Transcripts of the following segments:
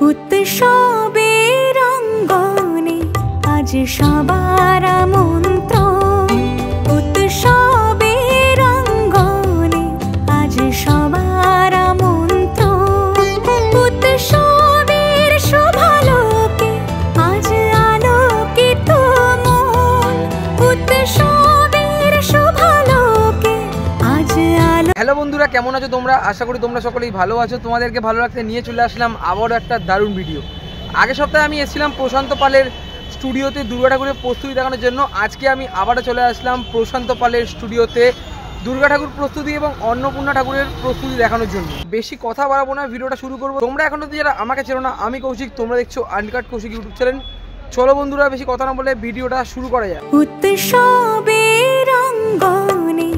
উৎসবের অঙ্গনে আজ সবার আমন্ত্রণ, উৎসবের অঙ্গনে আজ সবার আমন্ত্রণ, উৎসবের শোভালোকে আজ আলোকিত মন, উৎসবের শোভালোকে আজ আলো। হ্যালো বন্ধুরা, কেমন আছো তোমরা? আশা করি তোমরা সকলেই ভালো আছো। তোমাদেরকে ভালো রাখতে নিয়ে চলে আসলাম আবারও একটা দারুণ ভিডিও। আগের সপ্তাহে আমি এসেছিলাম প্রশান্ত পালের স্টুডিওতে দুর্গা ঠাকুরের প্রস্তুতি দেখানোর জন্য। আজকে আমি আবারও চলে আসলাম প্রশান্ত পালের স্টুডিওতে দুর্গা ঠাকুর প্রস্তুতি এবং অন্নপূর্ণা ঠাকুরের প্রস্তুতি দেখানোর জন্য। বেশি কথা বাড়াবো না, ভিডিওটা শুরু করবো। তোমরা এখন অবধি যারা আমাকে চেনো না, আমি কৌশিক, তোমরা দেখছো আনকাট কৌশিক ইউটিউব চ্যানেল। চলো বন্ধুরা, বেশি কথা না বলে ভিডিওটা শুরু করা যায়। উৎসবের অঙ্গনে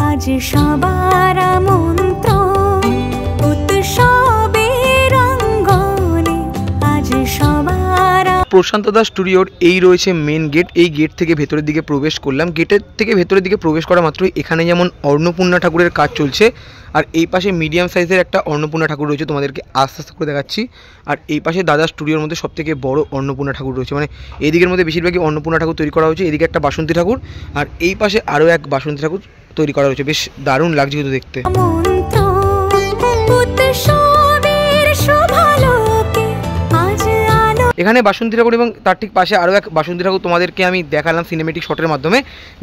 আজ সবার আমন্ত্রণ, উৎসবের অঙ্গনে আজ সবার। প্রশান্ত দাস স্টুডিওর এই রয়েছে মেন গেট। এই গেট থেকে ভেতরের দিকে প্রবেশ করলাম। গেটের থেকে ভেতরের দিকে প্রবেশ করা মাত্রই এখানে যেমন অন্নপূর্ণা ঠাকুরের কাজ চলছে, আর এই পাশে মিডিয়াম সাইজের একটা অন্নপূর্ণা ঠাকুর রয়েছে, তোমাদেরকে আস্তে আস্তে করে দেখাচ্ছি। আর এই পাশে দাদা স্টুডিওর মধ্যে সবথেকে বড় অন্নপূর্ণা ঠাকুর রয়েছে, মানে এই দিকের মধ্যে বেশিরভাগই অন্নপূর্ণা ঠাকুর তৈরি করা হয়েছে। এদিকে একটা বাসন্তী ঠাকুর, আর এই পাশে আরও এক বাসন্তী ঠাকুর তৈরি করা হয়েছে। বেশ দারুণ লাগছে কিন্তু দেখতে। এখানে বাসন্তী ঠাকুর এবং তার ঠিক পাশে আরও এক বাসন্তী ঠাকুর তোমাদেরকে আমি দেখালাম সিনেমেটিক শটের মাধ্যমে।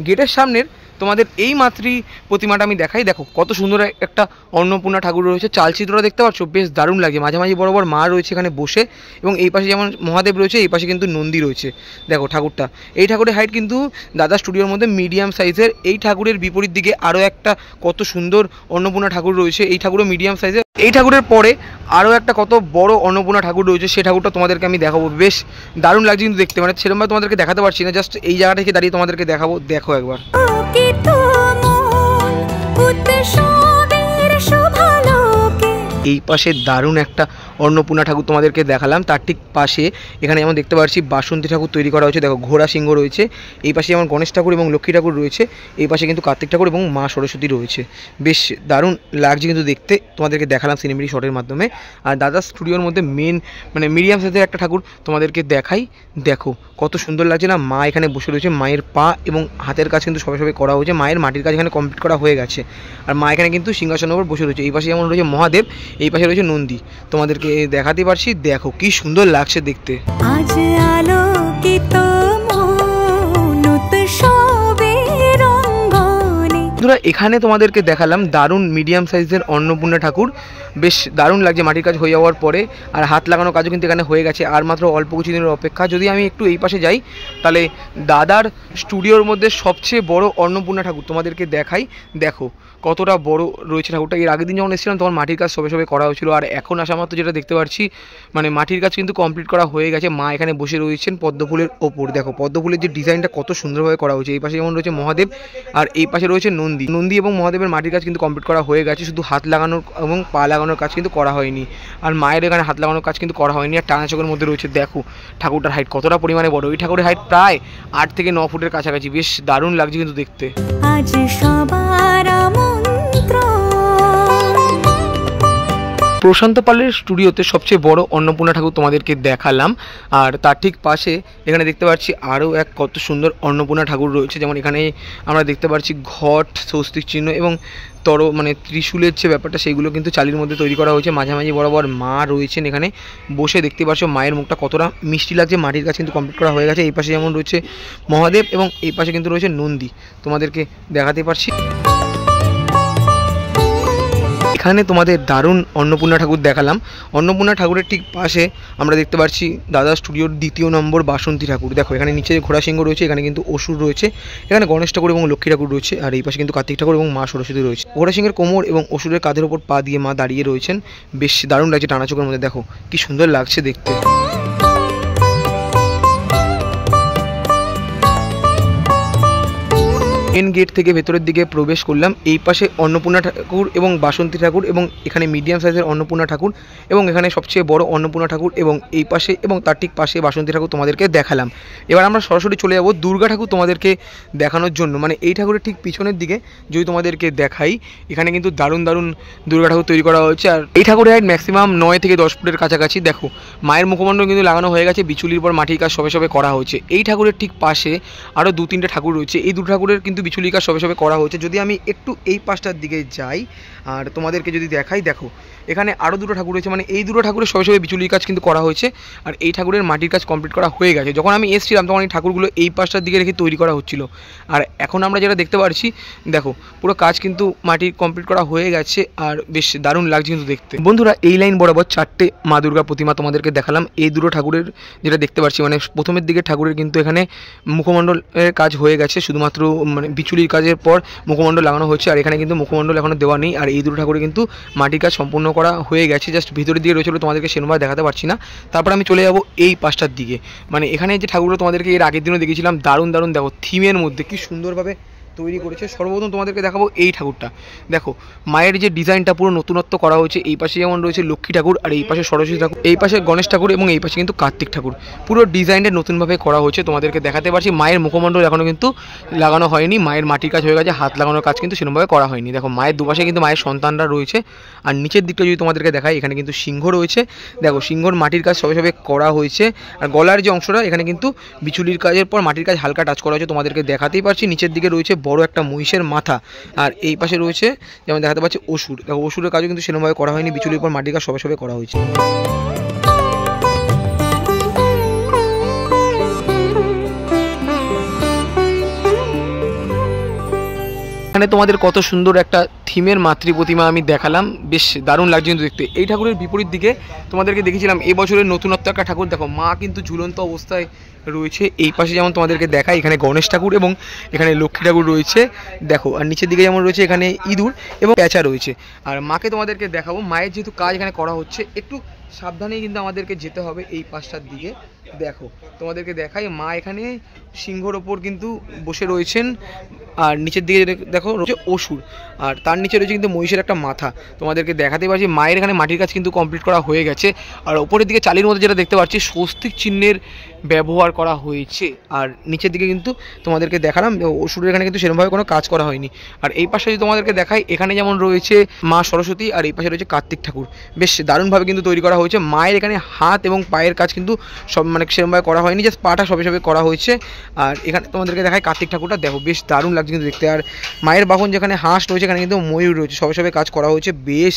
গেটের সামনের তোমাদের এই মাতৃ প্রতিমাটা আমি দেখাই। দেখো কত সুন্দর একটা অন্নপূর্ণা ঠাকুর রয়েছে, চালচিত্রটা দেখতে পাচ্ছ, বেশ দারুণ লাগে। মাঝামাঝি বরাবর মা রয়েছে এখানে বসে, এবং এই পাশে যেমন মহাদেব রয়েছে, এই পাশে কিন্তু নন্দী রয়েছে। দেখো ঠাকুরটা, এই ঠাকুরের হাইট কিন্তু দাদা স্টুডিওর মধ্যে মিডিয়াম সাইজের। এই ঠাকুরের বিপরীত দিকে আরও একটা কত সুন্দর অন্নপূর্ণা ঠাকুর রয়েছে, এই ঠাকুরও মিডিয়াম সাইজের। এই ঠাকুরের পরে আরও একটা কত বড় অন্নপূর্ণা ঠাকুর রয়েছে, সেই ঠাকুরটা তোমাদেরকে আমি দেখাবো। বেশ দারুণ লাগছে কিন্তু দেখতে, মানে সেরকমভাবে তোমাদেরকে দেখাতে পারছি না, জাস্ট এই জায়গা থেকে দাঁড়িয়ে তোমাদেরকে দেখাবো। দেখো একবার। এই পাশে দারুণ একটা অন্নপূর্ণা ঠাকুর তোমাদেরকে দেখালাম। তার ঠিক পাশে এখানে যেমন দেখতে পাচ্ছি বাসন্তী ঠাকুর তৈরি করা হয়েছে। দেখো ঘোড়া সিংহ রয়েছে। এই পাশে যেমন গণেশ ঠাকুর এবং লক্ষ্মী ঠাকুর রয়েছে। এই পাশে কিন্তু কার্তিক ঠাকুর এবং মা সরস্বতী রয়েছে। বেশ দারুণ লাগছে কিন্তু দেখতে, তোমাদেরকে দেখালাম সিনেমেটিক শটের মাধ্যমে। আর দাদা স্টুডিওর মধ্যে মানে মিডিয়াম সাইজের একটা ঠাকুর তোমাদেরকে দেখাই। দেখো কত সুন্দর লাগছে না। মা এখানে বসে রয়েছে, মায়ের পা এবং হাতের কাজ কিন্তু সবে সবে করা হয়েছে। মায়ের মাটির কাজ এখানে কমপ্লিট করা হয়ে গেছে, আর মা এখানে কিন্তু সিংহাসনের উপর বসে রয়েছে। এই পাশে যেমন রয়েছে মহাদেব, এই পাশে রয়েছে নন্দী, তোমাদেরকে দেখাতে পারছি। দেখো কি সুন্দর লাগছে দেখতে। আজ আলোকিত এখানে তোমাদেরকে দেখালাম দারুণ মিডিয়াম সাইজের অন্নপূর্ণা ঠাকুর। বেশ দারুণ লাগছে মাটির কাজ হয়ে যাওয়ার পরে, আর হাত লাগানোর কাজও কিন্তু এখানে হয়ে গেছে। আর মাত্র অল্প কিছু দিনের অপেক্ষা। যদি আমি একটু এই পাশে যাই, তাহলে দাদার স্টুডিওর মধ্যে সবচেয়ে বড় অন্নপূর্ণা ঠাকুর তোমাদেরকে দেখাই। দেখো কতটা বড় রয়েছে ঠাকুরটা। এর আগের দিন যখন এসেছিলাম তখন মাটির কাজ সবে সবে করা হয়েছিল, আর এখন আসা মাত্র যেটা দেখতে পাচ্ছি, মানে মাটির কাজ কিন্তু কমপ্লিট করা হয়ে গেছে। মা এখানে বসে রয়েছেন পদ্মফুলের ওপর। দেখো পদ্মফুলের যে ডিজাইনটা কত সুন্দরভাবে করা হয়েছে। এই পাশে যেমন রয়েছে মহাদেব, আর এই পাশে রয়েছে নন্দী এবং মহাদেবের মাটির কাজ কিন্তু কমপ্লিট করা হয়ে গেছে। শুধু হাত লাগানোর এবং পা লাগানোর কাজ কিন্তু করা হয়নি, আর মায়ের এখানে হাত লাগানোর কাজ কিন্তু করা হয়নি। আর টানা চোখের মধ্যে রয়েছে। দেখো ঠাকুরটার হাইট কতটা পরিমাণে বড়। এই ঠাকুরের হাইট প্রায় 8 থেকে 9 ফুটের কাছাকাছি। বেশ দারুণ লাগছে কিন্তু দেখতে। আজ সবার প্রশান্ত পালের স্টুডিওতে সবচেয়ে বড় অন্নপূর্ণা ঠাকুর তোমাদেরকে দেখালাম, আর তার ঠিক পাশে এখানে দেখতে পাচ্ছি আরও এক কত সুন্দর অন্নপূর্ণা ঠাকুর রয়েছে। যেমন এখানে আমরা দেখতে পাচ্ছি ঘট, স্বস্তিক চিহ্ন এবং মানে ত্রিশূলের যে ব্যাপারটা, সেইগুলো কিন্তু চালির মধ্যে তৈরি করা হয়েছে। মাঝামাঝি বরাবর মা রয়েছেন এখানে বসে। দেখতে পাচ্ছ মায়ের মুখটা কতটা মিষ্টি লাগছে। মাটির কাজ কিন্তু কমপ্লিট করা হয়ে গেছে। এই পাশে যেমন রয়েছে মহাদেব এবং এই পাশে কিন্তু রয়েছে নন্দী, তোমাদেরকে দেখাতে পারছি। এখানে তোমাদের দারুণ অন্নপূর্ণা ঠাকুর দেখালাম। অন্নপূর্ণা ঠাকুরের ঠিক পাশে আমরা দেখতে পাচ্ছি দাদা স্টুডিওর 2 নম্বর বাসন্তী ঠাকুর। দেখো এখানে নিচে ঘোড়া সিংহ রয়েছে, এখানে কিন্তু অসুর রয়েছে, এখানে গণেশ ঠাকুর এবং লক্ষ্মী ঠাকুর রয়েছে, আর এই পাশে কিন্তু কার্তিক ঠাকুর এবং মা সরস্বতী রয়েছে। ঘোড়া সিংহের কোমর এবং অসুরের কাঁধের ওপর পা দিয়ে মা দাঁড়িয়ে রয়েছেন। বেশ দারুণ লাগছে টানা চোখের মধ্যে। দেখো কি সুন্দর লাগছে দেখতে। মেন গেট থেকে ভেতরের দিকে প্রবেশ করলাম। এই পাশে অন্নপূর্ণা ঠাকুর এবং বাসন্তী ঠাকুর এবং এখানে মিডিয়াম সাইজের অন্নপূর্ণা ঠাকুর এবং এখানে সবচেয়ে বড় অন্নপূর্ণা ঠাকুর এবং এই পাশে এবং তার ঠিক পাশে বাসন্তী ঠাকুর তোমাদেরকে দেখালাম। এবার আমরা সরাসরি চলে যাব দুর্গা ঠাকুর তোমাদেরকে দেখানোর জন্য। মানে এই ঠাকুরের ঠিক পিছনের দিকে যদি তোমাদেরকে দেখাই, এখানে কিন্তু দারুণ দারুণ দুর্গা ঠাকুর তৈরি করা হয়েছে। আর এই ঠাকুরের হাইট ম্যাক্সিমাম 9 থেকে 10 ফুটের কাছাকাছি। দেখো মায়ের মুখমণ্ডল কিন্তু লাগানো হয়ে গেছে, বিচুলির পর মাটির কাজ সবে সবে করা হয়েছে। এই ঠাকুরের ঠিক পাশে আরও 2-3টে ঠাকুর রয়েছে। এই দুটো ঠাকুরের কিন্তু বিচুলির কাজ সবে সবে করা হয়েছে। যদি আমি একটু এই পাশটার দিকে যাই আর তোমাদেরকে যদি দেখাই, দেখো এখানে আরও দুটো ঠাকুর রয়েছে। মানে এই দুটো ঠাকুরের সবে সবে বিচুলির কাজ কিন্তু করা হয়েছে আর এই ঠাকুরের মাটির কাজ কমপ্লিট করা হয়ে গেছে। যখন আমি এসেছিলাম তখন এই ঠাকুরগুলো এই পাশটার দিকে রেখে তৈরি করা হচ্ছিল। আর এখন আমরা যেটা দেখতে পাচ্ছি, দেখো পুরো কাজ কিন্তু মাটির কমপ্লিট করা হয়ে গেছে আর বেশ দারুণ লাগছে কিন্তু দেখতে। বন্ধুরা এই লাইন বরাবর 4টে মা দুর্গা প্রতিমা তোমাদেরকে দেখালাম। এই দুটো ঠাকুরের যেটা দেখতে পাচ্ছি, মানে প্রথমের দিকে ঠাকুরের কিন্তু এখানে মুখমণ্ডলের কাজ হয়ে গেছে, শুধুমাত্র মানে বিচুলির কাজের পর মুখমণ্ডল লাগানো হচ্ছে। আর এখানে কিন্তু মুখমণ্ডল এখনও দেওয়া নেই। আর এই দুটো ঠাকুরে কিন্তু মাটির কাজ সম্পূর্ণ করা হয়ে গেছে, জাস্ট ভিতরের দিকে রয়েছিল, তোমাদেরকে সেরকমভাবে দেখাতে পারছি না। তারপর আমি চলে যাব এই পাশটার দিকে। মানে এখানে যে ঠাকুরগুলো তোমাদেরকে এর আগের দিনও দেখিয়েছিলাম, দারুণ দারুণ দেখো থিমের মধ্যে কি সুন্দরভাবে তৈরি করেছে। সর্বপ্রথম তোমাদেরকে দেখাবো এই ঠাকুরটা। দেখো মায়ের যে ডিজাইনটা পুরো নতুনত্ব করা হয়েছে। এই পাশে যেমন রয়েছে লক্ষ্মী ঠাকুর আর এই পাশে সরস্বতী ঠাকুর, এই পাশে গণেশ ঠাকুর এবং এই পাশে কিন্তু কার্তিক ঠাকুর। পুরো ডিজাইনটা নতুনভাবে করা হয়েছে, তোমাদেরকে দেখাতে পারছি। মায়ের মুখমণ্ডল এখনও কিন্তু লাগানো হয়নি, মায়ের মাটির কাজ হয়ে গেছে, হাত লাগানোর কাজ কিন্তু সেরকমভাবে করা হয়নি। দেখো মায়ের দুপাশে কিন্তু মায়ের সন্তানরা রয়েছে। আর নিচের দিকটা যদি তোমাদেরকে দেখাই, এখানে কিন্তু সিংহ রয়েছে। দেখো সিংহর মাটির কাজ সবে সবে করা হয়েছে। আর গলার যে অংশটা, এখানে কিন্তু বিচুলির কাজের পর মাটির কাজ হালকা টাচ করা হয়েছে, তোমাদেরকে দেখাতেই পারছি। নিচের দিকে রয়েছে বড় একটা মহিষের মাথা আর এই পাশে রয়েছে যেমন দেখাতে পাচ্ছি অসুর। দেখো অসুরের কাজও কিন্তু সেরকমভাবে করা হয়নি, বিচুলির পর মাটির কাজ সবে সবে করা হয়েছে। এখানে তোমাদের কত সুন্দর একটা থিমের মাতৃ প্রতিমা আমি দেখালাম, বেশ দারুণ লাগছে কিন্তু দেখতে। এই ঠাকুরের বিপরীত দিকে তোমাদেরকে দেখেছিলাম এবছরের নতুনত্ব একটা ঠাকুর। দেখো মা কিন্তু ঝুলন্ত অবস্থায় রয়েছে। এই পাশে যেমন তোমাদেরকে দেখায়, এখানে গণেশ ঠাকুর এবং এখানে লক্ষ্মী ঠাকুর রয়েছে। দেখো আর নিচের দিকে যেমন রয়েছে এখানে ইঁদুর এবং প্যাঁচা রয়েছে। আর মাকে তোমাদেরকে দেখাবো, মায়ের যেহেতু কাজ এখানে করা হচ্ছে, একটু সাবধানেই কিন্তু আমাদেরকে যেতে হবে এই পাশটার দিকে। দেখো তোমাদেরকে দেখাই, মা এখানে সিংহর ওপর কিন্তু বসে রয়েছেন। আর নিচের দিকে দেখো রয়েছে অসুর আর তার নিচে রয়েছে কিন্তু মহিষের একটা মাথা। তোমাদেরকে দেখাতে পারছি মায়ের এখানে মাটির কাজ কিন্তু কমপ্লিট করা হয়ে গেছে। আর ওপরের দিকে চালির মধ্যে যেটা দেখতে পাচ্ছি, স্বস্তিক চিহ্নের ব্যবহার করা হয়েছে। আর নিচের দিকে কিন্তু তোমাদেরকে দেখালাম অসুরের এখানে কিন্তু সেরকমভাবে কোনো কাজ করা হয়নি। আর এই পাশে যদি তোমাদেরকে দেখাই, এখানে যেমন রয়েছে মা সরস্বতী আর এই পাশে রয়েছে কার্তিক ঠাকুর। বেশ দারুণভাবে কিন্তু তৈরি করা হয়েছে। মায়ের এখানে হাত এবং পায়ের কাজ কিন্তু সব মানে সেরকমভাবে করা হয়নি, জাস্ট পাটা সবে সবে করা হয়েছে। আর এখানে তোমাদেরকে দেখায় কার্তিক ঠাকুরটা, দেখো বেশ দারুণ লাগছে কিন্তু দেখতে। আর মায়ের বাহন যেখানে হাঁস রয়েছে, এখানে কিন্তু ময়ূর রয়েছে, সবে সবে কাজ করা হয়েছে, বেশ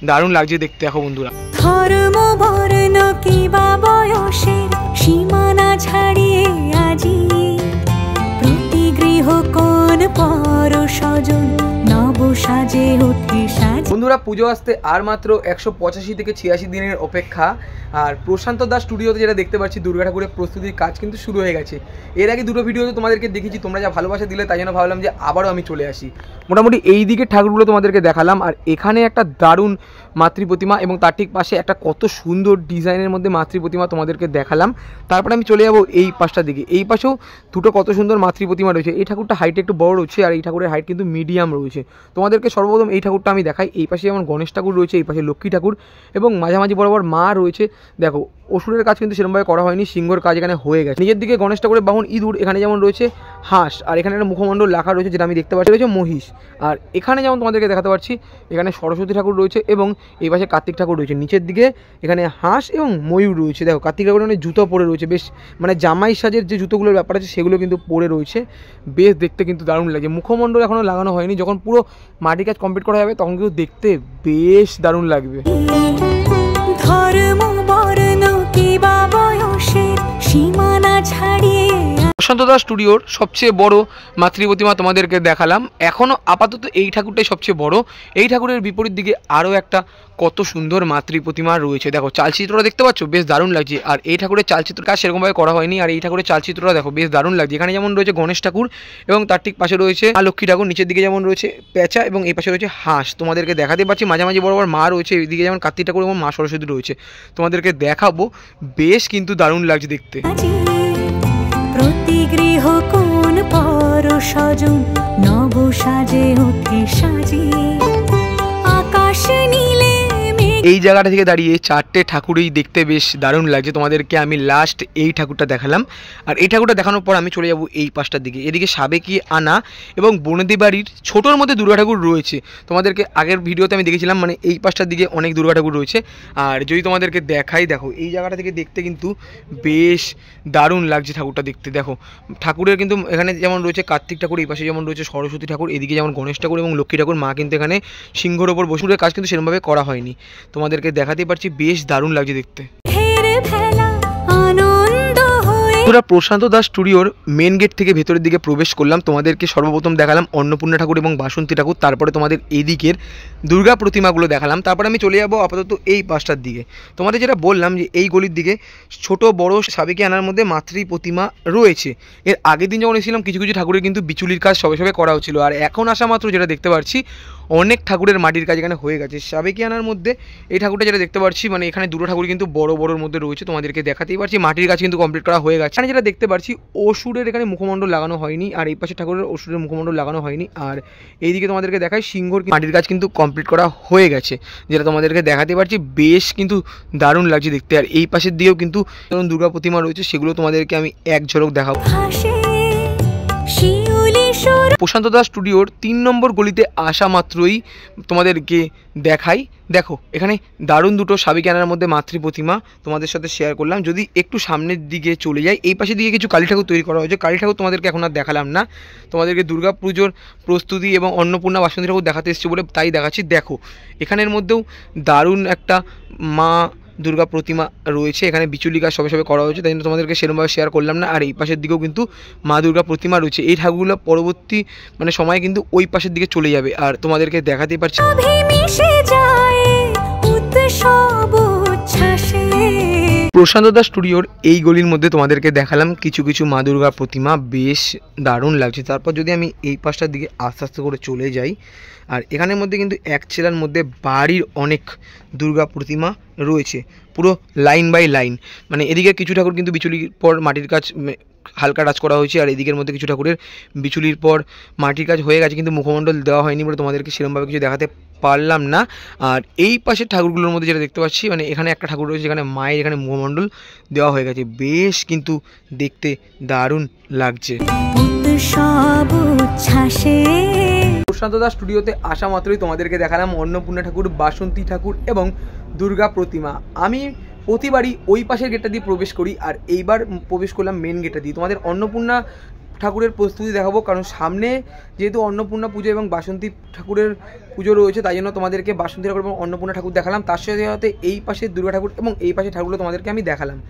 দারুণ লাগছে দেখতে। দেখো বন্ধুরা ধর্ম বর্ণ কিবা বয়সের সীমানা ছাড়িয়ে আজি প্রতি গৃহ কোন পর স্বজন নব সাজে ওঠে সাজ। বন্ধুরা পুজো আসতে আর মাত্র 185 থেকে 86 দিনের অপেক্ষা। আর প্রশান্ত দাস স্টুডিওতে যেটা দেখতে পাচ্ছি, দুর্গা ঠাকুরের প্রস্তুতির কাজ কিন্তু শুরু হয়ে গেছে। এর আগে দুটো ভিডিওতে তোমাদেরকে দেখেছি, তোমরা যা ভালোবাসা দিলে তাই জন্য ভাবলাম যে আবারও আমি চলে আসি। মোটামুটি এই দিকের ঠাকুরগুলো তোমাদেরকে দেখালাম। আর এখানে একটা দারুণ মাতৃ প্রতিমা এবং তার ঠিক পাশে একটা কত সুন্দর ডিজাইনের মধ্যে মাতৃ প্রতিমা তোমাদেরকে দেখালাম। তারপরে আমি চলে যাবো এই পাশটার দিকে। এই পাশেও দুটো কত সুন্দর মাতৃ প্রতিমা রয়েছে। এই ঠাকুরটা হাইট একটু বড় রয়েছে আর এই ঠাকুরের হাইট কিন্তু মিডিয়াম রয়েছে। তোমাদেরকে সর্বপ্রথম এই ঠাকুরটা আমি দেখাই। এই পাশে যেমন গণেশ ঠাকুর রয়েছে, এই পাশে লক্ষ্মী ঠাকুর এবং মাঝামাঝি বরাবর মা রয়েছে। দেখো অসুরের কাজ কিন্তু সেরকমভাবে করা হয়নি, সিংহর কাজ এখানে হয়ে গেছে। নিজের দিকে গণেশ ঠাকুরের বাহন ইঁদুর, এখানে যেমন রয়েছে হাঁস আর এখানে একটা মুখমণ্ডল লেখা রয়েছে যেটা আমি দেখতে পাচ্ছি, রয়েছে মহিষ। আর এখানে যেমন তোমাদেরকে দেখাতে পাচ্ছি, এখানে সরস্বতী ঠাকুর রয়েছে এবং এই পাশে কার্তিক ঠাকুর রয়েছে। নিচের দিকে এখানে হাঁস এবং ময়ূর রয়েছে। দেখো কার্তিক ঠাকুর মানে জুতো পরে রয়েছে, বেশ মানে জামাই সাজের যে জুতোগুলোর ব্যাপার আছে সেগুলো কিন্তু পরে রয়েছে, বেশ দেখতে কিন্তু দারুণ লাগে। মুখমণ্ডল এখনও লাগানো হয়নি, যখন পুরো মাটির কাজ কমপ্লিট করা যাবে তখন কিন্তু দেখতে বেশ দারুণ লাগবে। ধর্ম বর্ণ কিবা বয়সের সীমানা ছাড়িয়ে প্রশান্ত দাস স্টুডিওর সবচেয়ে বড় মাতৃ প্রতিমা তোমাদেরকে দেখালাম। এখনও আপাতত এই ঠাকুরটাই সবচেয়ে বড়। এই ঠাকুরের বিপরীত দিকে আরও একটা কত সুন্দর মাতৃ প্রতিমা রয়েছে। দেখো চালচিত্রটা দেখতে পাচ্ছ, বেশ দারুণ লাগছে। আর এই ঠাকুরের চালচিত্র কাজ সেরকমভাবে করা হয়নি। আর এই ঠাকুরের চালচিত্রটা দেখো বেশ দারুণ লাগছে। এখানে যেমন রয়েছে গণেশ ঠাকুর এবং তার ঠিক পাশে রয়েছে মা লক্ষ্মী ঠাকুর। নিচের দিকে যেমন রয়েছে প্যাঁচা এবং এই পাশে রয়েছে হাঁস। তোমাদেরকে দেখাতে পাচ্ছি মাঝামাঝি বরাবর মা রয়েছে, এইদিকে যেমন কার্তিক ঠাকুর এবং মা সরস্বতী রয়েছে। তোমাদেরকে দেখাবো, বেশ কিন্তু দারুণ লাগছে দেখতে। প্রতি গৃহ কোন পর স্বজন নব সাজে ওঠে সাজিয়ে আকাশ নীলে এই জায়গাটা থেকে দাঁড়িয়ে চারটে ঠাকুরই দেখতে বেশ দারুণ লাগছে। তোমাদেরকে আমি লাস্ট এই ঠাকুরটা দেখালাম, আর এই ঠাকুরটা দেখানোর পর আমি চলে যাব এই পাশটার দিকে। এদিকে সাবেকি আনা এবং বনেদি বাড়ির ছোটোর মধ্যে দুর্গা ঠাকুর রয়েছে। তোমাদেরকে আগের ভিডিওতে আমি দেখেছিলাম, মানে এই পাশটার দিকে অনেক দুর্গা ঠাকুর রয়েছে। আর যদি তোমাদেরকে দেখাই, দেখো এই জায়গাটা থেকে দেখতে কিন্তু বেশ দারুণ লাগছে ঠাকুরটা দেখতে। দেখো ঠাকুরের কিন্তু এখানে যেমন রয়েছে কার্তিক ঠাকুর, এই পাশে যেমন রয়েছে সরস্বতী ঠাকুর, এদিকে যেমন গণেশ ঠাকুর এবং লক্ষ্মী ঠাকুর। মা কিন্তু এখানে সিংহর ওপর বসুরের কাজ কিন্তু সেরকমভাবে করা হয়নি। তোমাদেরকে দেখাতে পারছি, বেশ দারুণ লাগছে দেখতে। আমরা প্রশান্ত দাস স্টুডিওর মেন গেট থেকে ভেতরের দিকে প্রবেশ করলাম। তোমাদেরকে সর্বপ্রথম দেখালাম অন্নপূর্ণা ঠাকুর এবং বাসন্তী ঠাকুর, তারপরে তোমাদের এই দিকের দুর্গা প্রতিমাগুলো দেখালাম। তারপরে আমি চলে যাবো আপাতত এই পাশটার দিকে। তোমাদের যেটা বললাম যে এই গলির দিকে ছোট বড় সাবেকি আনার মধ্যে মাতৃ প্রতিমা রয়েছে। এর আগের দিন যখন এসেছিলাম কিছু কিছু ঠাকুরের কিন্তু বিচুলির কাজ সবে সবে করা হচ্ছিল, আর এখন আসা মাত্র যেটা দেখতে পাচ্ছি অনেক ঠাকুরের মাটির কাজ এখানে হয়ে গেছে। সাবেকি আনার মধ্যে এই ঠাকুরটা যেটা দেখতে পাচ্ছি, মানে এখানে দুটো ঠাকুর কিন্তু বড় বড়োর মধ্যে রয়েছে। তোমাদেরকে দেখাতেই পারছি মাটির কাজ কিন্তু কমপ্লিট করা হয়ে গেছে। এখানে যেটা দেখতে পাচ্ছি অসুরের এখানে মুখমণ্ডল লাগানো হয়নি, আর এই পাশে ঠাকুরের অসুরের মুখমণ্ডল লাগানো হয়নি। আর এইদিকে তোমাদেরকে দেখাই সিংহর মাটির কাজ কিন্তু কমপ্লিট করা হয়ে গেছে, যেটা তোমাদেরকে দেখাতে পারছি। বেশ কিন্তু দারুণ লাগছে দেখতে। আর এই পাশের দিকেও কিন্তু দুর্গা প্রতিমা রয়েছে, সেগুলো তোমাদেরকে আমি এক ঝলক দেখাবো। প্রশান্ত দাস স্টুডিওর 3 নম্বর গলিতে আসা মাত্রই তোমাদেরকে দেখাই। দেখো এখানে দারুণ দুটো সাবেকি আনার মধ্যে মাতৃ প্রতিমা তোমাদের সাথে শেয়ার করলাম। যদি একটু সামনের দিকে চলে যাই, এই পাশে দিকে কিছু কালী ঠাকুর তৈরি করা হয়েছে। কালী ঠাকুর তোমাদেরকে এখন আর দেখালাম না, তোমাদেরকে দুর্গা পুজোর প্রস্তুতি এবং অন্নপূর্ণা বাসন্তী ঠাকুর দেখাতে এসেছি বলে তাই দেখাচ্ছি। দেখো এখানের মধ্যেও দারুণ একটা মা দুর্গা প্রতিমা রয়েছে, এখানে বিচুলি কাজ সবে সবে করা হয়েছে, তাই জন্য তোমাদেরকে সেরকমভাবে শেয়ার করলাম না। আর এই পাশের দিকেও কিন্তু মা দুর্গা প্রতিমা রয়েছে। এই ঠাকুরগুলো পরবর্তী মানে সময়ে কিন্তু ওই পাশের দিকে চলে যাবে, আর তোমাদেরকে দেখাতেই পারছি। প্রশান্ত দাস স্টুডিওর এই গলির মধ্যে তোমাদেরকে দেখালাম কিছু কিছু মা দুর্গা প্রতিমা, বেশ দারুণ লাগছে। তারপর যদি আমি এই পাশটার দিকে আস্তে আস্তে করে চলে যাই, আর এখানের মধ্যে কিন্তু এক ছেলার মধ্যে বাড়ির অনেক দুর্গা প্রতিমা রয়েছে, পুরো লাইন বাই লাইন। মানে এদিকে কিছু ঠাকুর কিন্তু বিচুলির পর মাটির কাজ হালকা টাচ করা হয়েছে, আর এদিকের মধ্যে কিছু ঠাকুরের বিচুলির পর মাটির কাজ হয়ে গেছে, কিন্তু মুখমণ্ডল দেওয়া হয়নি বলে তোমাদেরকে সেরকমভাবে কিছু দেখাতে পারলাম না। আর এই পাশের ঠাকুরগুলোর মধ্যে যেটা দেখতে পাচ্ছি, মানে এখানে একটা ঠাকুর রয়েছে যেখানে মায়ের এখানে মুখমণ্ডল দেওয়া হয়ে গেছে, বেশ কিন্তু দেখতে দারুণ লাগছে। প্রশান্ত দাস স্টুডিওতে আসা মাত্রই তোমাদেরকে দেখালাম অন্নপূর্ণা ঠাকুর, বাসন্তী ঠাকুর এবং দুর্গা প্রতিমা। আমি প্রতিবারই ওই পাশের গেটটা দিয়ে প্রবেশ করি, আর এইবার প্রবেশ করলাম মেন গেটটা দিয়ে। তোমাদের অন্নপূর্ণা ঠাকুরের প্রস্তুতি দেখাবো, কারণ সামনে যেহেতু অন্নপূর্ণা পুজো এবং বাসন্তী ঠাকুরের পুজো রয়েছে, তাই জন্য তোমাদেরকে বাসন্তী ঠাকুর এবং অন্নপূর্ণা ঠাকুর দেখালাম। তার সাথে সাথে এই পাশে দুর্গা ঠাকুর এবং এই পাশে ঠাকুরগুলো তোমাদেরকে আমি দেখালাম।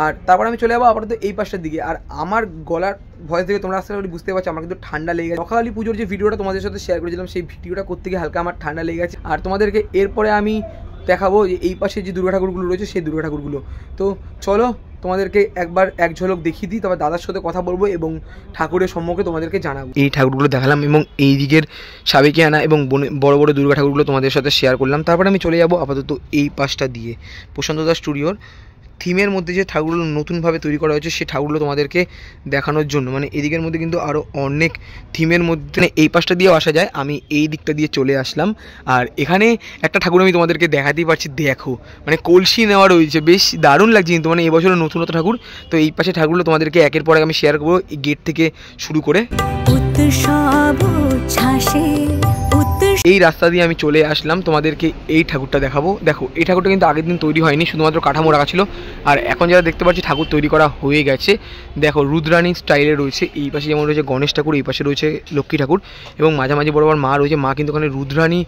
আর তারপর আমি চলে যাবো আপাতত এই পাশটার দিকে। আর আমার গলার ভয়েস থেকে তোমরা আসলে বুঝতে পারছো আমার কিন্তু ঠান্ডা লেগে গেছে। সকালী পুজোর যে ভিডিওটা তোমাদের সাথে শেয়ার করেছিলাম, সেই ভিডিওটা করতে গিয়ে হালকা আমার ঠান্ডা লেগে গেছে। আর তোমাদেরকে এরপরে আমি দেখাবো যে এই পাশে যে দুর্গা ঠাকুরগুলো রয়েছে সেই দুর্গা ঠাকুরগুলো। তো চলো তোমাদেরকে একবার এক ঝলক দেখিয়ে দিই, তবে দাদার সাথে কথা বলবো এবং ঠাকুরের সম্মুখে তোমাদেরকে জানাবো। এই ঠাকুরগুলো দেখালাম এবং এই দিকের সাবেকি আনা এবং বড় বড় দুর্গা ঠাকুরগুলো তোমাদের সাথে শেয়ার করলাম। তারপরে আমি চলে যাবো আপাতত এই পাশটা দিয়ে প্রশান্ত দাস স্টুডিওর থিমের মধ্যে যে ঠাকুরগুলো নতুনভাবে তৈরি করা হয়েছে সেই ঠাকুরগুলো তোমাদেরকে দেখানোর জন্য। মানে এদিকের মধ্যে কিন্তু আরও অনেক থিমের মধ্যে এই পাশটা দিয়েও আসা যায়, আমি এই দিকটা দিয়ে চলে আসলাম। আর এখানে একটা ঠাকুর আমি তোমাদেরকে দেখাতেই পারছি, দেখো মানে কলসি নেওয়া রয়েছে, বেশ দারুণ লাগছে কিন্তু। মানে এবছরের নতুনত্ব ঠাকুর। তো এই পাশে ঠাকুরগুলো তোমাদেরকে একের পর এক আমি শেয়ার করবো, এই গেট থেকে শুরু করে। এই রাস্তা দিয়ে আমি চলে আসলাম, তোমাদেরকে এই ঠাকুরটা দেখাবো। দেখো এই ঠাকুরটা কিন্তু আগের দিন তৈরি হয়নি, শুধুমাত্র কাঠামো রাখা ছিল। আর এখন যারা দেখতে পাচ্ছি ঠাকুর তৈরি করা হয়ে গেছে। দেখো রুদ্রাণী স্টাইলে রয়েছে, এই পাশে যেমন রয়েছে গণেশ ঠাকুর, এই পাশে রয়েছে লক্ষ্মী ঠাকুর এবং মাঝামাঝি বরাবর মা রয়েছে। মা কিন্তু ওখানে রুদ্রাণী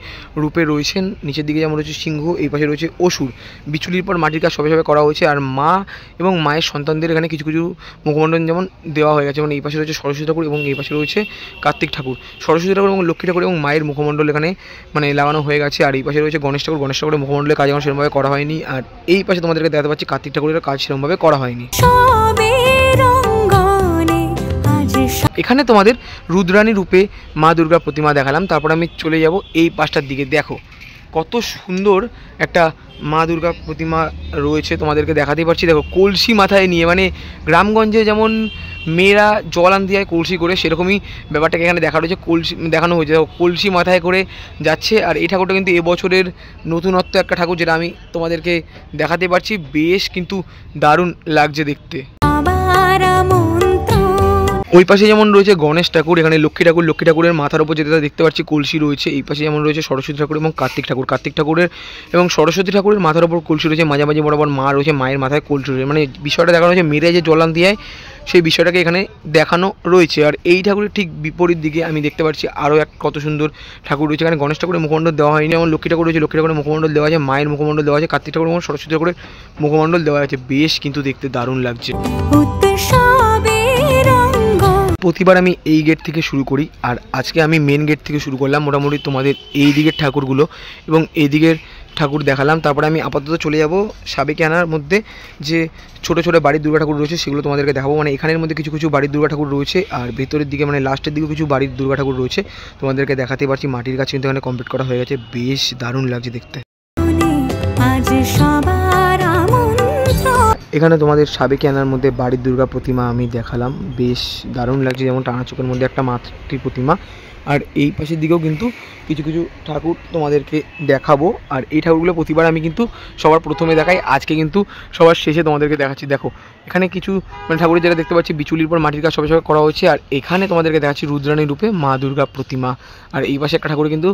রূপে রয়েছেন। নিচের দিকে যেমন রয়েছে সিংহ, এই পাশে রয়েছে অসুর। বিচুলির পর মাটির কাজ সবে সবে করা হয়েছে। আর মা এবং মায়ের সন্তানদের এখানে কিছু কিছু মুখমণ্ডল যেমন দেওয়া হয়ে গেছে। মানে এই পাশে রয়েছে সরস্বতী ঠাকুর এবং এই পাশে রয়েছে কার্তিক ঠাকুর। সরস্বতী ঠাকুর এবং লক্ষ্মী ঠাকুর এবং মায়ের মুখমণ্ডল এখানে মানে লাগানো হয়ে গেছে। আর এই পাশে রয়েছে গণেশ ঠাকুর। গণেশ ঠাকুরের মুখমণ্ডলের কাজ এখন সেরকমভাবে করা হয়নি। আর এই পাশে তোমাদেরকে দেখাতে পাচ্ছি কার্তিক ঠাকুরের কাজ সেরকমভাবে করা হয়নি। এখানে তোমাদের রুদ্রাণী রূপে মা দুর্গা প্রতিমা দেখালাম। তারপর আমি চলে যাব এই পাশটার দিকে। দেখো কত সুন্দর একটা মা দুর্গা প্রতিমা রয়েছে, তোমাদেরকে দেখাতেই পারছি। দেখো কলসি মাথায় নিয়ে, মানে গ্রামগঞ্জে যেমন মেয়েরা জল আনতে যায় কলসি করে, সেরকমই ব্যাপারটাকে এখানে দেখা রয়েছে, কলসি দেখানো হয়েছে। দেখো কলসি মাথায় করে যাচ্ছে। আর এই ঠাকুরটা কিন্তু এবছরের নতুনত্ব একটা ঠাকুর, যেটা আমি তোমাদেরকে দেখাতে পারছি। বেশ কিন্তু দারুণ লাগছে দেখতে। ওই পাশে যেমন রয়েছে গণেশ ঠাকুর, এখানে লক্ষ্মী ঠাকুর, লক্ষ্মী ঠাকুরের মাথার উপর যেটা দেখতে পাচ্ছি কলসি রয়েছে। এই পাশে যেমন রয়েছে সরস্বতী ঠাকুর এবং কার্তিক ঠাকুর, কার্তিক ঠাকুরের এবং সরস্বতী ঠাকুরের মাথার উপর কলসি রয়েছে, মাঝামাঝি বরাবর মা রয়েছে, মায়ের মাথায় কলসি রয়েছে। মানে বিষয়টা দেখানো হয়েছে মেরে যে জল আনতে যায় সেই বিষয়টাকে এখানে দেখানো রয়েছে। আর এই ঠাকুরের ঠিক বিপরীত দিকে আমি দেখতে পাচ্ছি আরও এক কত সুন্দর ঠাকুর রয়েছে। এখানে গণেশ ঠাকুরের মুখমণ্ডল দেওয়া হয়নি, যেমন লক্ষ্মী ঠাকুর রয়েছে, লক্ষ্মী ঠাকুরের মুখমণ্ডল দেওয়া আছে, মায়ের মুখমণ্ডল দেওয়া আছে, কার্তিক ঠাকুর এবং সরস্বতী ঠাকুরের মুখমণ্ডল দেওয়া আছে। বেশ কিন্তু দেখতে দারুণ লাগছে। প্রতিবার আমি এই গেট থেকে শুরু করি, আর আজকে আমি মেন গেট থেকে শুরু করলাম। মোটামুটি তোমাদের এই দিকের ঠাকুরগুলো এবং এই দিকের ঠাকুর দেখালাম। তারপরে আমি আপাতত চলে যাব সাবেকিয়ানার মধ্যে যে ছোটো ছোটো বাড়ির দুর্গা ঠাকুর রয়েছে, সেগুলো তোমাদেরকে দেখাবো। মানে এখানের মধ্যে কিছু কিছু বাড়ির দুর্গা ঠাকুর রয়েছে, আর ভেতরের দিকে মানে লাস্টের দিকেও কিছু বাড়ির দুর্গা ঠাকুর রয়েছে, তোমাদেরকে দেখাতে পারছি। মাটির কাজ কিন্তু এখানে কমপ্লিট করা হয়ে গেছে, বেশ দারুণ লাগছে দেখতে। এখানে তোমাদের সাবেকিয়ানার মধ্যে বাড়ির দুর্গা প্রতিমা আমি দেখালাম, বেশ দারুণ লাগছে। যেমন টানা চোখের মধ্যে একটা মাতৃ প্রতিমা, আর এই পাশের দিকেও কিন্তু কিছু কিছু ঠাকুর তোমাদেরকে দেখাবো। আর এই ঠাকুরগুলো প্রতিবার আমি কিন্তু সবার প্রথমে দেখাই, আজকে কিন্তু সবার শেষে তোমাদেরকে দেখাচ্ছি। দেখো এখানে কিছু মানে ঠাকুরের যেটা দেখতে পাচ্ছি বিচুলির পর মাটির কাজ সবে সবে করা হয়েছে। আর এখানে তোমাদেরকে দেখাচ্ছি রুদ্রাণী রূপে মা দুর্গা প্রতিমা। আর এই পাশে একটা ঠাকুর কিন্তু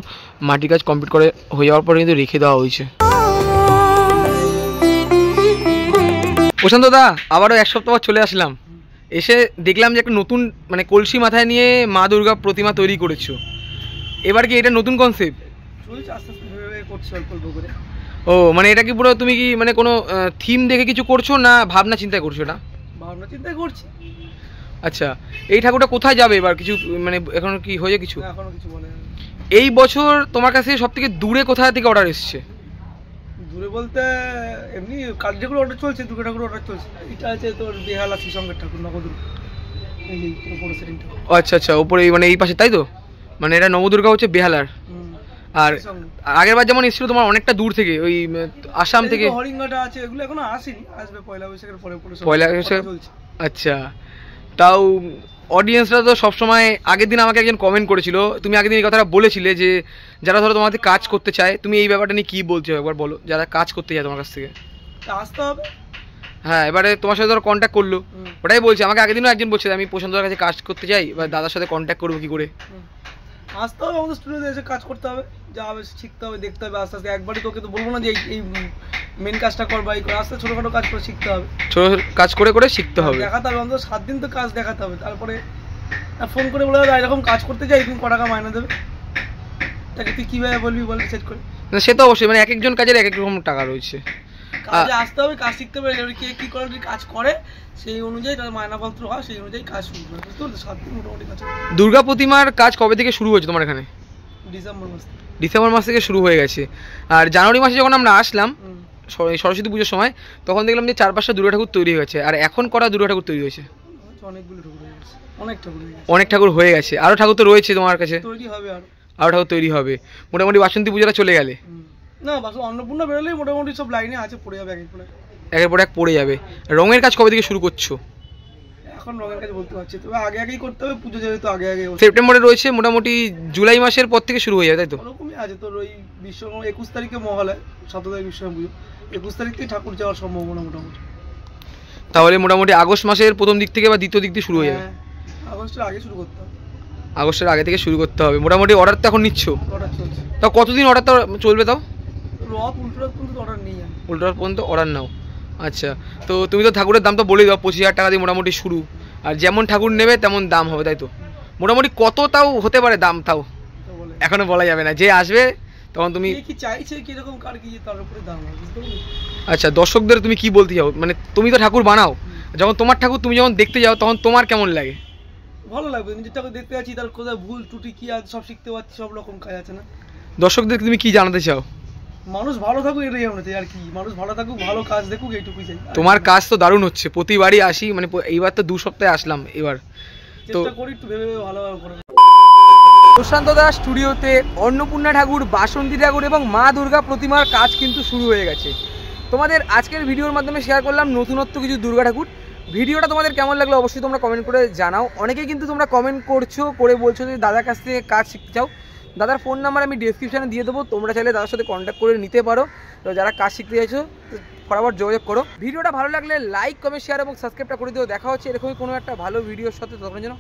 মাটির কাজ কমপ্লিট করে হয়ে যাওয়ার পরে কিন্তু রেখে দেওয়া হয়েছে। প্রশান্ত দা, আবারও এক সপ্তাহ পর চলে আসলাম, এসে দেখলাম যে একটা নতুন মানে কলসি মাথায় নিয়ে মা দুর্গা প্রতিমা তৈরি করেছো। এবার কি এটা নতুন কনসেপ্ট? ও মানে এটা কি পুরো তুমি কি মানে কোনো থিম দেখে কিছু করছো না ভাবনা চিন্তা করছো? না ভাবনা চিন্তা করছি। আচ্ছা, এই ঠাকুরটা কোথায় যাবে এবার কিছু মানে এখন কি হয়েছে কিছু? এখনো কিছু বলে। এই বছর তোমার কাছে সব থেকে দূরে কোথায় থেকে অর্ডার এসছে? দূরে বলতে এমনি কালী ঠাকুর অর্ডার চলছে, দুর্গা ঠাকুর অর্ডার চলছে। এটা আছে তোর বেহালা শ্রীসঙ্গের ঠাকুর নবদুর্গা, এই উপরে সেটিংটা। আচ্ছা আচ্ছা, উপরে মানে এই পাশে তাই তো? মানে এটা নবদুর্গা হচ্ছে বেহালার। আর আগের বার যেমন এসেছিল তোমার অনেকটা দূর থেকে, ওই আসাম থেকে। হরিঙ্গাটা আছে, এগুলো এখনো আসেনি, আসবে পয়লা বৈশাখের পরে পরে। পয়লা বৈশাখ আচ্ছা। তাও অডিয়েন্সরা তো সবসময়, আগের দিন আমাকে একজন কমেন্ট করেছিল, তুমি আগের দিন এই কথাটা বলেছিলে যে যারা ধরো তোমাদের কাজ করতে চায়, তুমি এই ব্যাপারটা নিয়ে কী বলছো একবার বলো, যারা কাজ করতে চায় তোমার কাছ থেকে? আসতে হবে। হ্যাঁ, এবারে তোমার সাথে ধরো কন্ট্যাক্ট করলো, ওটাই বলছি। আমাকে আগের দিনও একজন বলছে আমি প্রশান্তর কাছে কাজ করতে চাই, এবার দাদার সাথে কন্ট্যাক্ট করবো কী করে? আসতে হবে, আমাদের স্টুডিওতে এসে কাজ করতে হবে, যা হবে শিখতে হবে, দেখতে হবে আস্তে আস্তে। একবারই তোকে তো বলবো না যে এই মেন কাজটা কর বা এই করে, আস্তে ছোটোখাটো কাজ করে শিখতে হবে, ছোটো কাজ করে করে শিখতে হবে, দেখাতে হবে। অন্তত 7 দিন তো কাজ দেখাতে হবে, তারপরে ফোন করে বলে দাদা এরকম কাজ করতে যাই, তুমি ক টাকা মাইনা দেবে, তাকে তুই কীভাবে বলবি বল সেট করে। সে তো অবশ্যই, মানে এক একজন কাজের এক এক রকম টাকা রয়েছে, কাজে আসতে হবে, কাজ শিখতে হবে। কে কী করে কাজ করে সেই অনুযায়ী তার মায়নাপত্র হয়, সেই অনুযায়ী কাজ শুরু করে, বুঝতে পারছো? 7 দিন মোটামুটি কাজ। দুর্গা প্রতিমার কাজ কবে থেকে শুরু হয়েছে তোমার এখানে? ডিসেম্বর মাস থেকে শুরু হয়ে গেছে। আর জানুয়ারি মাসে যখন আমরা আসলাম সরস্বতী পুজোর সময়, তখন দেখলাম যে 4-5টা দুর্গা ঠাকুর তৈরি হয়ে গেছে। আর এখন করা দুর্গা ঠাকুর তৈরি হয়েছে? অনেকগুলো ঠাকুর হয়ে গেছে, অনেক ঠাকুর হয়ে গেছে। আরও ঠাকুর তো রয়েছে তোমার কাছে? তৈরি হবে, আরও ঠাকুর তৈরি হবে। মোটামুটি বাসন্তী পুজোটা চলে গেলে না, অন্নপূর্ণা বেরোলেই মোটামুটি সব লাইনে আছে, পড়ে যাবে একের পর এক পড়ে যাবে। রঙের কাজ কবে থেকে শুরু করছো? এখন রঙের কাজ বলতে পারছি, তবে আগে আগেই করতে হবে, পুজো যেহেতু আগে আগে। সেপ্টেম্বরে রয়েছে, মোটামুটি জুলাই মাসের পর থেকে শুরু হয়ে যাবে, তাই তো? ওরকমই আছে তোর। ওই 21 তারিখে মহালয়, 7 তারিখ বিশ্বকর্মা পুজো, 21 তারিখ থেকে ঠাকুর যাওয়ার সম্ভাবনা মোটামুটি। তাহলে মোটামুটি আগস্ট মাসের প্রথম দিক থেকে বা দ্বিতীয় দিক থেকে শুরু হয়ে যাবে। আগস্টের আগে শুরু করতে হবে, আগস্টের আগে থেকে শুরু করতে হবে। মোটামুটি অর্ডার তো এখন নিচ্ছ? অর্ডার চলছে। তাও কতদিন অর্ডারটা চলবে? তাও উল্টোরথ পর্যন্ত অর্ডার নিই, উল্টোরথ পর্যন্ত অর্ডার নাও। আচ্ছা, তো তুমি তো ঠাকুরের দাম তো বলেই দাও, 25,000 টাকা দিয়ে মোটামুটি শুরু। আর যেমন ঠাকুর নেবে তেমন দাম হবে, তাই তো? মোটামুটি কত তাও হতে পারে দাম? তাও এখনো বলা যাবে না, যে আসবে তখন তুমি কি চাইছে কিরকম কার কি তার উপরে দাম হবে, বুঝতে পারলি? আচ্ছা, দর্শকদের তুমি কি বলতে চাও? মানে তুমি তো ঠাকুর বানাও, যখন তোমার ঠাকুর তুমি যখন দেখতে যাও তখন তোমার কেমন লাগে? ভালো লাগবে, নিজের ঠাকুর দেখতে যাচ্ছি, তার কোথায় ভুল ত্রুটি কি আছে সব শিখতে পাচ্ছি, সব রকম কাজ আছে না। দর্শকদেরকে তুমি কি জানাতে চাও? মানুষ ভালো থাকুক, এটাই আমরা চাই। আর কি, মানুষ ভালো থাকুক, ভালো কাজ দেখুক, এইটুকুই চাই। তোমার কাজ তো দারুণ হচ্ছে, প্রতিবারই আসি, মানে এইবার তো 2 সপ্তাহে আসলাম, এবার তো চেষ্টা করি একটু ভেবে ভালোভাবে করে। প্রশান্ত দাস স্টুডিওতে অন্নপূর্ণা ঠাকুর, বাসন্তী ঠাকুর এবং মা দুর্গা প্রতিমার কাজ কিন্তু শুরু হয়ে গেছে। তোমাদের আজকের ভিডিওর মাধ্যমে শেয়ার করলাম নতুনত্ব কিছু দুর্গা ঠাকুর। ভিডিওটা তোমাদের কেমন লাগলো অবশ্যই তোমরা কমেন্ট করে জানাও। অনেকেই কিন্তু তোমরা কমেন্ট করছো, করে বলছো যে দাদার কাছ থেকে কাজ শিখতে চাও। দাদার ফোন নাম্বার আমি ডেসক্রিপশানে দিয়ে দেবো, তোমরা চাইলে দাদার সাথে কন্ট্যাক্ট করে নিতে পারো। তো যারা কাজ শিখতে চাইছো ফটাফট যোগাযোগ করো। ভিডিওটা ভালো লাগলে লাইক, কমেন্ট, শেয়ার এবং সাবস্ক্রাইবটা করে দিও। দেখা হচ্ছে এরকমই কোনো একটা ভালো ভিডিওর সাথে, তখন যেন